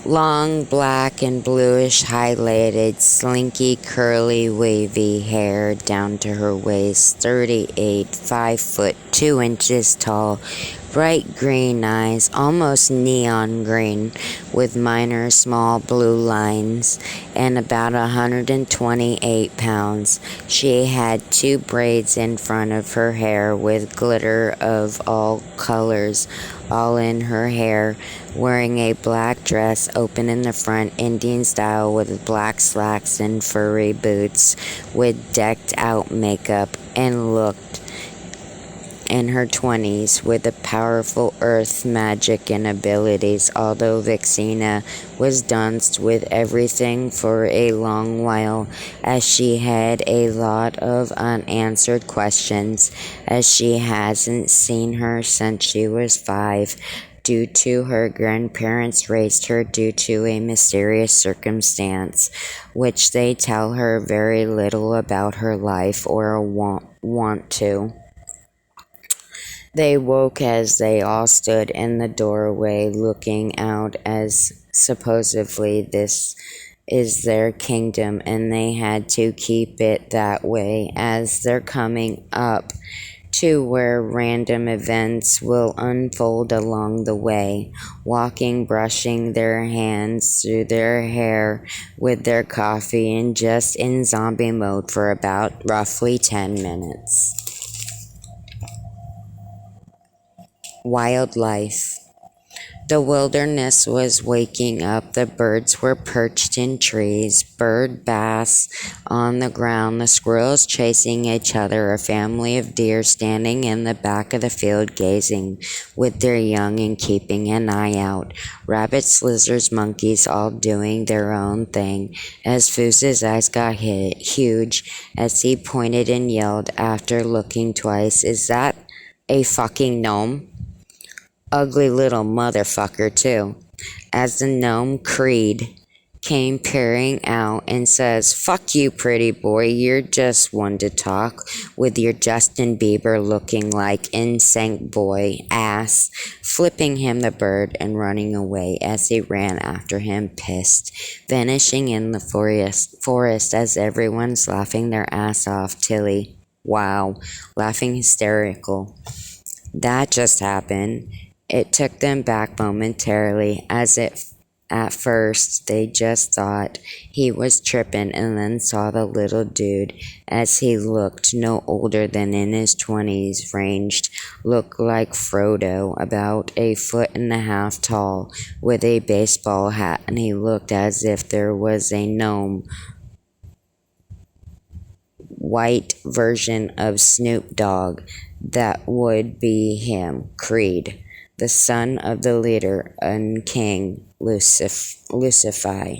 Long, black, and bluish highlighted, slinky, curly, wavy hair down to her waist, 38, 5 foot 2 inches tall, bright green eyes, almost neon green, with minor small blue lines, and about 128 pounds. She had two braids in front of her hair with glitter of all colors, all in her hair, wearing a black dress open in the front, Indian style, with black slacks and furry boots, with decked out makeup, and looked in her 20s with the powerful earth magic and abilities, although Vixena was danced with everything for a long while, as she had a lot of unanswered questions, as she hasn't seen her since she was 5, due to her grandparents raised her due to a mysterious circumstance, which they tell her very little about her life or want to. They woke as they all stood in the doorway looking out, as supposedly this is their kingdom and they had to keep it that way, as they're coming up to where random events will unfold along the way, walking, brushing their hands through their hair with their coffee, and just in zombie mode for about roughly 10 minutes. Wildlife. The wilderness was waking up. The birds were perched in trees, bird bass on the ground, the squirrels chasing each other, a family of deer standing in the back of the field gazing with their young and keeping an eye out, rabbits, lizards, monkeys all doing their own thing, as Fooz's eyes got huge as he pointed and yelled after looking twice, "Is that a fucking gnome? Ugly little motherfucker, too," as the gnome Creed came peering out and says, "Fuck you, pretty boy, you're just one to talk, with your Justin Bieber looking like NSYNC boy ass," flipping him the bird and running away as he ran after him, pissed, vanishing in the forest as everyone's laughing their ass off. Tilly, wow, laughing hysterical. That just happened. It took them back momentarily, as if at first they just thought he was tripping, and then saw the little dude, as he looked no older than in his 20s ranged, look like Frodo, about a foot and a half tall, with a baseball hat, and he looked as if there was a gnome white version of Snoop Dogg that would be him, Creed, the son of the leader and King Lucifer,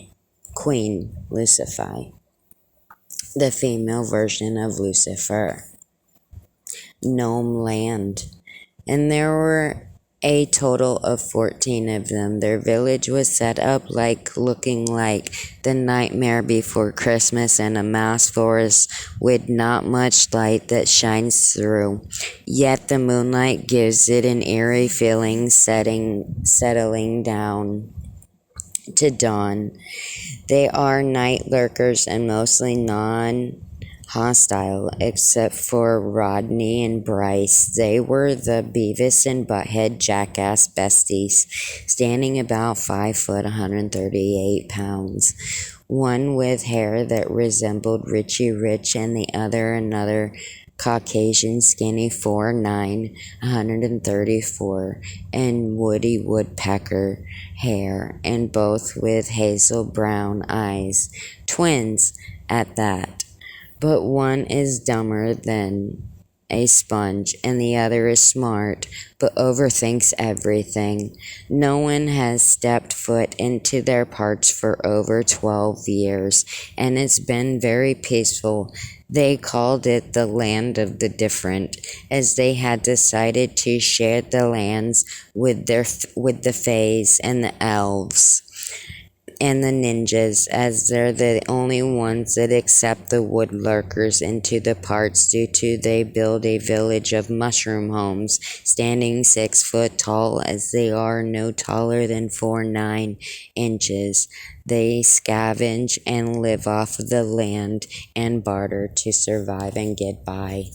Queen Lucifer, the female version of Lucifer. Gnome Land. And there were a total of 14 of them. Their village was set up looking like the Nightmare Before Christmas in a mouse forest with not much light that shines through. Yet the moonlight gives it an eerie feeling, settling down to dawn. They are night lurkers and mostly non-hostile, except for Rodney and Bryce. They were the Beavis and Butthead jackass besties, standing about 5 foot 138 pounds. One with hair that resembled Richie Rich, and the other another Caucasian skinny 4'9", 134, and Woody Woodpecker hair, and both with hazel brown eyes. Twins at that. But one is dumber than a sponge, and the other is smart, but overthinks everything. No one has stepped foot into their parts for over 12 years, and it's been very peaceful. They called it the Land of the Different, as they had decided to share the lands with the Fays and the Elves. and the ninjas, as they're the only ones that accept the woodlurkers into the parts due to they build a village of mushroom homes, standing 6 foot tall as they are no taller than 4 9 inches. They scavenge and live off the land and barter to survive and get by.